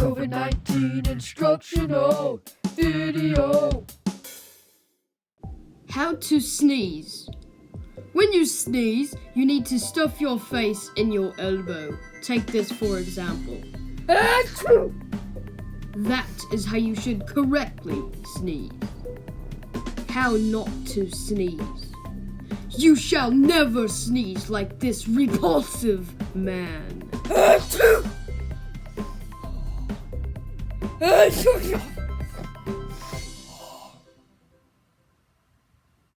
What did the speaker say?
COVID-19 instructional video. How to sneeze. When you sneeze, you need to stuff your face in your elbow. Take this for example. Achoo! That is how you should correctly sneeze. How not to sneeze. You shall never sneeze like this repulsive man. Achoo! Achoo!